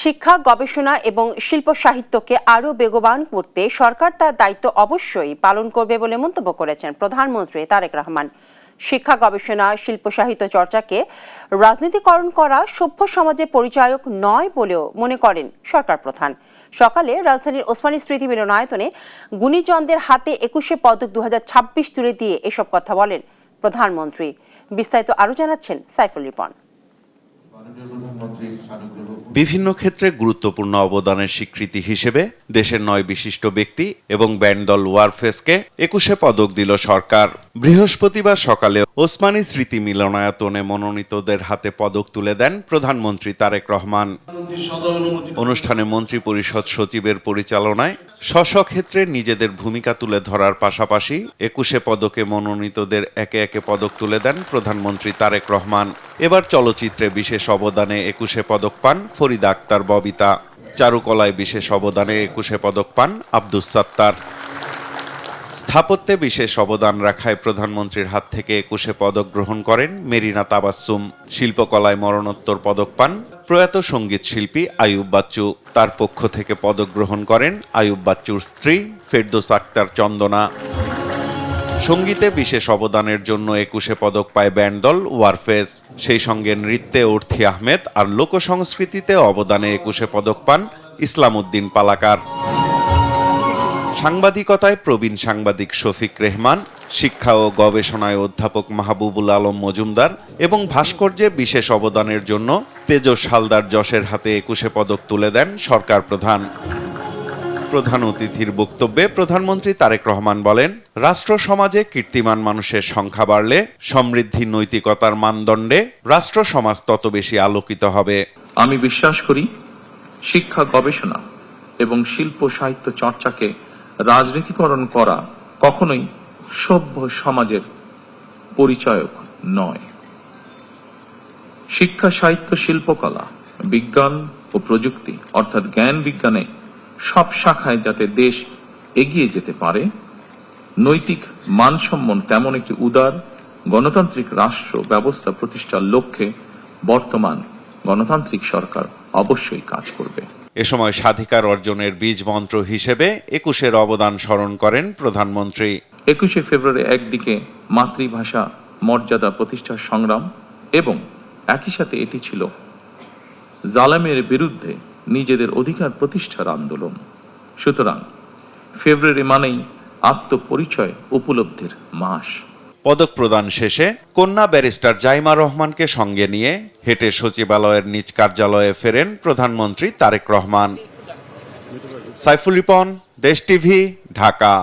শিক্ষা, গবেষণা এবং শিল্প সাহিত্যকে আরও বেগবান করতে সরকার তার দায়িত্ব অবশ্যই পালন করবে বলে মন্তব্য করেছেন প্রধানমন্ত্রী তারেক রহমান। শিক্ষা, গবেষণা, শিল্প সাহিত্য চর্চাকে রাজনীতিকরণ করা সভ্য সমাজের পরিচায়ক নয় বলেও মনে করেন সরকার প্রধান। সকালে রাজধানীর ওসমানী স্মৃতি মিলনায়তনে গুণীজনদের হাতে ২১শে পদক ২০২৬ তুলে দিয়ে এসব কথা বলেন প্রধানমন্ত্রী। বিস্তারিত আরও জানাচ্ছেন সাইফুল রিপন। বিভিন্ন ক্ষেত্রে গুরুত্বপূর্ণ অবদানের স্বীকৃতি হিসেবে দেশের ৯ বিশিষ্ট ব্যক্তি এবং ব্যান্ড দল ওয়ারফেজকে ২১শে পদক দিল সরকার। বৃহস্পতিবার সকালে ওসমানী স্মৃতি মিলনায়তনে মনোনীতদের হাতে পদক তুলে দেন প্রধানমন্ত্রী তারেক রহমান। অনুষ্ঠানে মন্ত্রিপরিষদ সচিবের পরিচালনায় স্ব ক্ষেত্রে নিজেদের ভূমিকা তুলে ধরার পাশাপাশি ২১শে পদকে মনোনীতদের একে একে পদক তুলে দেন প্রধানমন্ত্রী তারেক রহমান। এবার চলচ্চিত্রে বিশেষ অবদানে ২১শে পদক পান ফরিদা আক্তার ববিতা। চারুকলায় বিশেষ অবদানে ২১শে পদক পান আব্দুস সাত্তার। স্থাপত্যে বিশেষ অবদান রাখায় প্রধানমন্ত্রীর হাত থেকে ২১শে পদক গ্রহণ করেন মেরিনা তাবাসসুম। শিল্পকলায় মরণোত্তর পদক পান প্রয়াত সঙ্গীত শিল্পী আইয়ুব বাচ্চু। তার পক্ষ থেকে পদক গ্রহণ করেন আইয়ুব বাচ্চুর স্ত্রী ফেরদৌস আক্তার চন্দনা। সঙ্গীতে বিশেষ অবদানের জন্য ২১শে পদক পায় ব্যান্ড দল ওয়ারফেজ। সেই সঙ্গে নৃত্যে অর্থী আহমেদ আর লোকসংস্কৃতিতে অবদানে ২১শে পদক পান ইসলাম উদ্দিন পালাকার। সাংবাদিকতায় প্রবীণ সাংবাদিক শফিক রেহমান, শিক্ষা ও গবেষণায় অধ্যাপক মাহবুবুল আলম মজুমদার এবং ভাস্কর্যে বিশেষ অবদানের জন্য তেজস হালদার যশের হাতে ২১শে পদক তুলে দেন সরকার প্রধান। প্রধান অতিথির বক্তব্যে প্রধানমন্ত্রী তারেক রহমান বলেন, রাষ্ট্র সমাজে কীর্তিমান মানুষের সংখ্যা বাড়লে সমৃদ্ধি নৈতিকতার মানদণ্ডে রাষ্ট্র সমাজ তত বেশি আলোকিত হবে। আমি বিশ্বাস করি শিক্ষা, গবেষণা এবং শিল্প সাহিত্য চর্চাকে রাজনীতিকরণ করা কখনোই সভ্য সমাজের পরিচায়ক নয়। শিক্ষা, সাহিত্য, শিল্পকলা, বিজ্ঞান ও প্রযুক্তি অর্থাৎ জ্ঞান বিজ্ঞানে সব শাখায় যাতে দেশ এগিয়ে যেতে পারে, নৈতিক মানসম্পন্ন তেমন একটি উদার গণতান্ত্রিক রাষ্ট্র ব্যবস্থা প্রতিষ্ঠার লক্ষ্যে বর্তমান গণতান্ত্রিক সরকার অবশ্যই কাজ করবে। এ সময় স্বাধিকার অর্জনের বীজ মন্ত্র হিসেবে ২১শে অবদান স্মরণ করেন প্রধানমন্ত্রী। ২১শে ফেব্রুয়ারি একদিকে মাতৃভাষা মর্যাদা প্রতিষ্ঠার সংগ্রাম এবং একই সাথে এটি ছিল জালেমের বিরুদ্ধে নিজেদের অধিকার প্রতিষ্ঠার আন্দোলন। সুতরাং ফেব্রুয়ারি মানেই আত্মপরিচয় উপলব্ধির মাস। পদক প্রদান শেষে কন্যা ব্যারিস্টার জাইমা রহমানকে সঙ্গে নিয়ে হেঁটে সচিবালয়ের নিজ কার্যালয়ে ফেরেন প্রধানমন্ত্রী তারেক রহমান। সাইফুল রিপন, দেশ টিভি, ঢাকা।